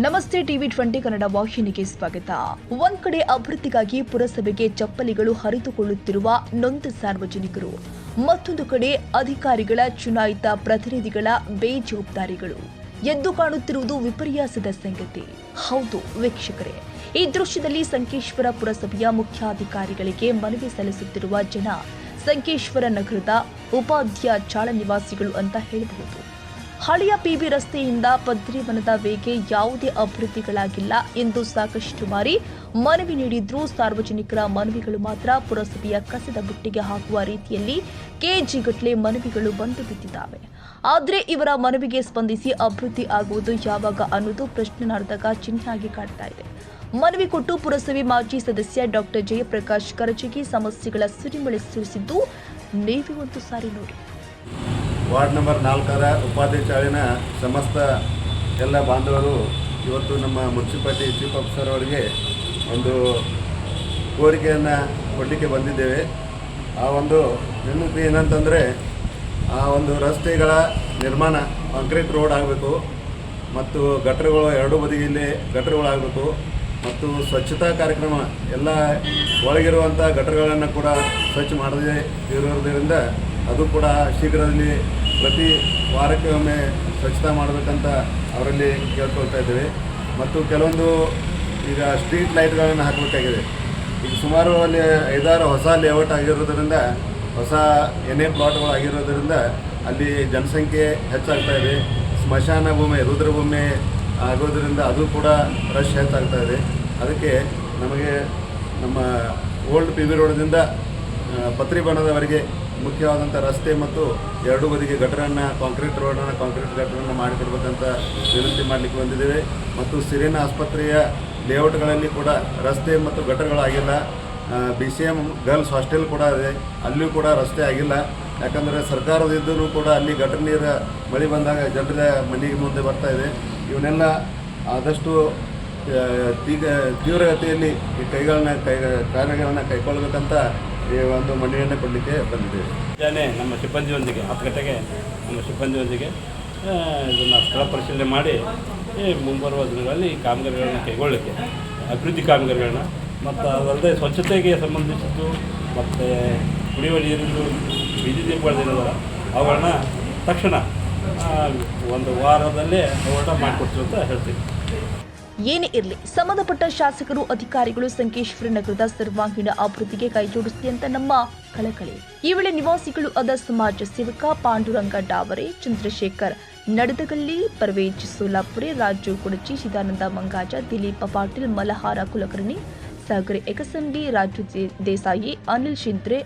ನಮಸ್ತೆ ಟಿವಿ 20 ಕನ್ನಡ ವಾಹಿನಿಗೆ ಸ್ವಾಗತ. ಒಂದ್ ಕಡೆ ಅಭಿವೃದ್ಧಿಗಾಗಿ ಪುರಸಭೆಗೆ ಚಪ್ಪಲಿಗಳು ಹರಿದುಕೊಳ್ಳುತ್ತಿರುವ ನೊಂದ ಸಾರ್ವಜನಿಕರು, ಮತ್ತೊಂದು ಕಡೆ ಅಧಿಕಾರಿಗಳ ಚುನಾಯಿತ ಪ್ರತಿನಿಧಿಗಳ ಬೇಜವಾಬ್ದಾರಿಗಳು ಎದ್ದು ಕಾಣುತ್ತಿರುವುದು ವಿಪರ್ಯಾಸದ ಸಂಗತಿ. ಹೌದು ವೀಕ್ಷಕರೇ, ಈ ದೃಶ್ಯದಲ್ಲಿ ಸಂಕೇಶ್ವರ ಪುರಸಭೆಯ ಮುಖ್ಯಾಧಿಕಾರಿಗಳಿಗೆ ಮನವಿ ಸಲ್ಲಿಸುತ್ತಿರುವ ಜನ ಸಂಕೇಶ್ವರ ನಗರದ ಉಪಾಧ್ಯ ಚಾಳ ನಿವಾಸಿಗಳು ಅಂತ ಹೇಳಬಹುದು. ಹಳೆಯ ಪಿಬಿ ರಸ್ತೆಯಿಂದ ಪದ್ರಿವನದ ವೇಗೆ ಯಾವುದೇ ಅಭಿವೃದ್ಧಿಗಳಾಗಿಲ್ಲ ಎಂದು ಸಾಕಷ್ಟು ಬಾರಿ ಮನವಿ ನೀಡಿದ್ರೂ ಸಾರ್ವಜನಿಕರ ಮನವಿಗಳು ಮಾತ್ರ ಪುರಸಭೆಯ ಕಸದ ಬುಟ್ಟಿಗೆ ಹಾಕುವ ರೀತಿಯಲ್ಲಿ ಕೆಜಿಗಟ್ಟಲೆ ಮನವಿಗಳು ಬಂದು ಬಿದ್ದಿದ್ದಾವೆ. ಆದರೆ ಇವರ ಮನವಿಗೆ ಸ್ಪಂದಿಸಿ ಅಭಿವೃದ್ಧಿ ಆಗುವುದು ಯಾವಾಗ ಅನ್ನೋದು ಪ್ರಶ್ನಾರ್ಥಕ ಚಿಹ್ನೆಯಾಗಿ ಕಾಡ್ತಾ ಇದೆ. ಮನವಿ ಕೊಟ್ಟು ಪುರಸಭೆ ಮಾಜಿ ಸದಸ್ಯ ಡಾಕ್ಟರ್ ಜಯಪ್ರಕಾಶ್ ಕರಜಗಿ ಸಮಸ್ಯೆಗಳ ಸುರಿಮಳೆ ಸುರಿಸಿದ್ದು ನೀವೇ ಒಂದು ಸಾರಿ ನೋಡಿ. ವಾರ್ಡ್ ನಂಬರ್ 4ರ ಉಪಾಧ್ಯ ಚಾಳಿನ ಸಮಸ್ತ ಎಲ್ಲ ಬಾಂಧವರು ಇವತ್ತು ನಮ್ಮ ಮುನ್ಸಿಪಾಲಿಟಿ ಚೀಫ್ ಆಫೀಸರ್ ಅವರಿಗೆ ಒಂದು ಕೋರಿಕೆಯನ್ನು ಕೊಡಲಿಕ್ಕೆ ಬಂದಿದ್ದೇವೆ. ಆ ಒಂದು ವಿನಂತಿ ಏನಂತಂದರೆ, ಆ ಒಂದು ರಸ್ತೆಗಳ ನಿರ್ಮಾಣ ಕಾಂಕ್ರೀಟ್ ರೋಡ್ ಆಗಬೇಕು ಮತ್ತು ಗಟರ್ಗಳು ಎರಡೂ ಬದಿಯಲ್ಲಿ ಗಟರ್ಗಳಾಗಬೇಕು ಮತ್ತು ಸ್ವಚ್ಛತಾ ಕಾರ್ಯಕ್ರಮ ಎಲ್ಲ ಒಳಗಿರುವಂಥ ಗಟರ್ಗಳನ್ನು ಕೂಡ ಸ್ವಚ್ಛ ಮಾಡದೇ ಇರೋದ್ರಿಂದ ಅದು ಕೂಡ ಶೀಘ್ರದಲ್ಲಿ ಪ್ರತಿ ವಾರಕ್ಕೆ ಒಮ್ಮೆ ಸ್ವಚ್ಛತಾ ಮಾಡಬೇಕಂತ ಅವರಲ್ಲಿ ಕೇಳ್ಕೊಳ್ತಾ ಇದ್ದೇವೆ. ಮತ್ತು ಕೆಲವೊಂದು ಈಗ ಸ್ಟ್ರೀಟ್ ಲೈಟ್ಗಳನ್ನು ಹಾಕಬೇಕಾಗಿದೆ. ಈಗ ಸುಮಾರು ಅಲ್ಲಿ 5-6 ಹೊಸ ಲೇಔಟ್ ಆಗಿರೋದರಿಂದ, ಹೊಸ ಎನ್ಎ ಪ್ಲಾಟ್ಗಳು ಆಗಿರೋದರಿಂದ ಅಲ್ಲಿ ಜನಸಂಖ್ಯೆ ಹೆಚ್ಚಾಗ್ತಾ ಇದೆ. ಸ್ಮಶಾನ ಭೂಮಿ, ರುದ್ರಭೂಮಿ ಆಗೋದರಿಂದ ಅದು ಕೂಡ ರಶ್ ಹೆಚ್ಚಾಗ್ತಾ ಇದೆ. ಅದಕ್ಕೆ ನಮಗೆ ನಮ್ಮ ಓಲ್ಡ್ ಪಿ ಬಿ ರೋಡ್ದಿಂದ ಪತ್ರಿಬಣದವರೆಗೆ ಮುಖ್ಯವಾದಂಥ ರಸ್ತೆ ಮತ್ತು ಎರಡೂ ಬದಿಗೆ ಗಟರನ್ನು ಕಾಂಕ್ರೀಟ್ ಗಟರನ್ನು ಮಾಡಿಕೊಡ್ಬೇಕಂತ ವಿನಂತಿ ಮಾಡಲಿಕ್ಕೆ ಬಂದಿದ್ದೇವೆ. ಮತ್ತು ಸಿರಿನ ಆಸ್ಪತ್ರೆಯ ಲೇಔಟ್ಗಳಲ್ಲಿ ಕೂಡ ರಸ್ತೆ ಮತ್ತು ಗಟರ್ಗಳಾಗಿಲ್ಲ. BCM ಗರ್ಲ್ಸ್ ಹಾಸ್ಟೆಲ್ ಕೂಡ ಇದೆ, ಅಲ್ಲಿಯೂ ಕೂಡ ರಸ್ತೆ ಆಗಿಲ್ಲ. ಯಾಕಂದರೆ ಸರ್ಕಾರದಿದ್ದರೂ ಕೂಡ ಅಲ್ಲಿ ಗಟರ್ ನೀರು ಮಳೆ ಬಂದಾಗ ಜನರ ಮನೆಗೆ ಮುಂದೆ ಬರ್ತಾ ಇದೆ. ಇವನ್ನೆಲ್ಲ ಆದಷ್ಟು ತೀವ್ರಗತಿಯಲ್ಲಿ ಈ ಕಾರ್ಯಗಳನ್ನು ಕೈಗೊಳ್ಳಬೇಕಂತ ಈ ಒಂದು ಮನವಿಯನ್ನು ಕೊಡಲಿಕ್ಕೆ ಬಂದಿದ್ದೇವೆ. ನಮ್ಮ ಸಿಬ್ಬಂದಿಯೊಂದಿಗೆ 10 ಗಂಟೆಗೆ ನಮ್ಮ ಸಿಬ್ಬಂದಿಯೊಂದಿಗೆ ಇದನ್ನು ಸ್ಥಳ ಪರಿಶೀಲನೆ ಮಾಡಿ ಮುಂಬರುವ ದಿನಗಳಲ್ಲಿ ಈ ಕಾಮಗಾರಿಗಳನ್ನು ಕೈಗೊಳ್ಳಲಿಕ್ಕೆ, ಅಭಿವೃದ್ಧಿ ಕಾಮಗಾರಿಗಳನ್ನ ಮತ್ತು ಅದಲ್ಲದೆ ಸ್ವಚ್ಛತೆಗೆ ಸಂಬಂಧಿಸಿದ್ದು ಮತ್ತು ಕುಡಿಯುವ ನೀರಿಂದು ಬೀದಿ ದೀಪಗಳೇನಿದೆ ಅವುಗಳನ್ನ ತಕ್ಷಣ ಒಂದು ವಾರದಲ್ಲೇ ಅವುಗಳನ್ನ ಮಾಡಿಕೊಡ್ತೀವಿ ಅಂತ ಹೇಳ್ತೀವಿ. ಏನೇ ಇರಲಿ, ಸಂಬಂಧಪಟ್ಟ ಶಾಸಕರು, ಅಧಿಕಾರಿಗಳು ಸಂಕೇಶ್ವರ ನಗರದ ಸರ್ವಾಂಗೀಣ ಅಭಿವೃದ್ಧಿಗೆ ಕೈಜೋಡಿಸಲಿ ಅಂತ ನಮ್ಮ ಕಳಕಳಿ. ಈ ವೇಳೆ ನಿವಾಸಿಗಳು ಆದ ಸಮಾಜ ಸೇವಕ ಪಾಂಡುರಂಗ ಡಾವರೆ, ಚಂದ್ರಶೇಖರ್ ನಡದಗಲ್ಲಿ, ಪರ್ವೇಜ್ ಸೋಲಾಪುರೆ, ರಾಜು ಕುಡಚಿ, ಚಿದಾನಂದ ಮಂಗಾಜ, ದಿಲೀಪ ಪಾಟೀಲ್, ಮಲಹಾರ ಕುಲಕರ್ಣಿ, ಸಾಗರಿ ಎಕಸಂಬಿ, ರಾಜು ದೇಸಾಯಿ, ಅನಿಲ್ ಶಿಂತ್ರೆ,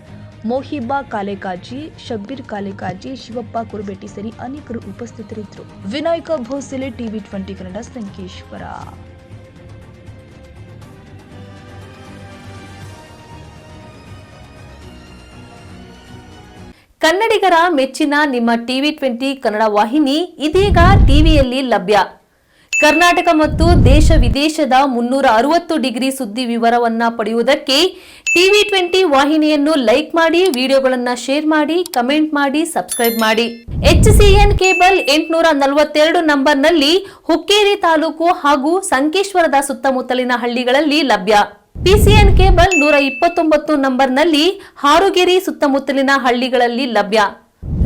ಮೋಹಿಬಾ ಕಾಲೇಕಾಜಿ, ಶಬ್ಬೀರ್ ಕಾಲೇಕಾಜಿ, ಶಿವಪ್ಪ ಕುರುಬೆಟ್ಟಿ ಸೇರಿ ಅನೇಕರು ಉಪಸ್ಥಿತರಿದ್ದರು. ವಿನಾಯಕ ಭೋಸಲೆ, ಟಿವಿ 20 ಕನ್ನಡ, ಸಂಕೇಶ್ವರ. ಕನ್ನಡಿಗರ ಮೆಚ್ಚಿನ ನಿಮ್ಮ ಟಿವಿ 20 ಕನ್ನಡ ವಾಹಿನಿ ಇದೀಗ ಟಿವಿಯಲ್ಲಿ ಲಭ್ಯ. ಕರ್ನಾಟಕ ಮತ್ತು ದೇಶ ವಿದೇಶದ 360 ಡಿಗ್ರಿ ಸುದ್ದಿ ವಿವರವನ್ನ ಪಡೆಯುವುದಕ್ಕೆ ಟಿವಿ 20 ವಾಹಿನಿಯನ್ನು ಲೈಕ್ ಮಾಡಿ, ವಿಡಿಯೋಗಳನ್ನು ಶೇರ್ ಮಾಡಿ, ಕಮೆಂಟ್ ಮಾಡಿ, ಸಬ್ಸ್ಕ್ರೈಬ್ ಮಾಡಿ. HCN ಕೇಬಲ್ 842 ನಂಬರ್ನಲ್ಲಿ ಹುಕ್ಕೇರಿ ತಾಲೂಕು ಹಾಗೂ ಸಂಕೇಶ್ವರದ ಸುತ್ತಮುತ್ತಲಿನ ಹಳ್ಳಿಗಳಲ್ಲಿ ಲಭ್ಯ. PCN ಕೇಬಲ್ 129 ನಂಬರ್ನಲ್ಲಿ ಹಾರುಗೆರೆ ಸುತ್ತಮುತ್ತಲಿನ ಹಳ್ಳಿಗಳಲ್ಲಿ ಲಭ್ಯ.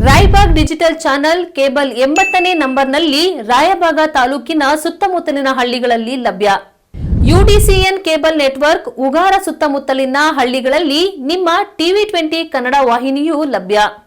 ರಾಯಬಾಗ್ ಡಿಜಿಟಲ್ ಚಾನೆಲ್ ಕೇಬಲ್ 80ನೇ ನಂಬರ್ನಲ್ಲಿ ರಾಯಬಾಗ ತಾಲೂಕಿನ ಸುತ್ತಮುತ್ತಲಿನ ಹಳ್ಳಿಗಳಲ್ಲಿ ಲಭ್ಯ. UDCN ಕೇಬಲ್ ನೆಟ್ವರ್ಕ್ ಉಗಾರ ಸುತ್ತಮುತ್ತಲಿನ ಹಳ್ಳಿಗಳಲ್ಲಿ ನಿಮ್ಮ ಟಿವಿ 20 ಕನ್ನಡ ವಾಹಿನಿಯೂ ಲಭ್ಯ.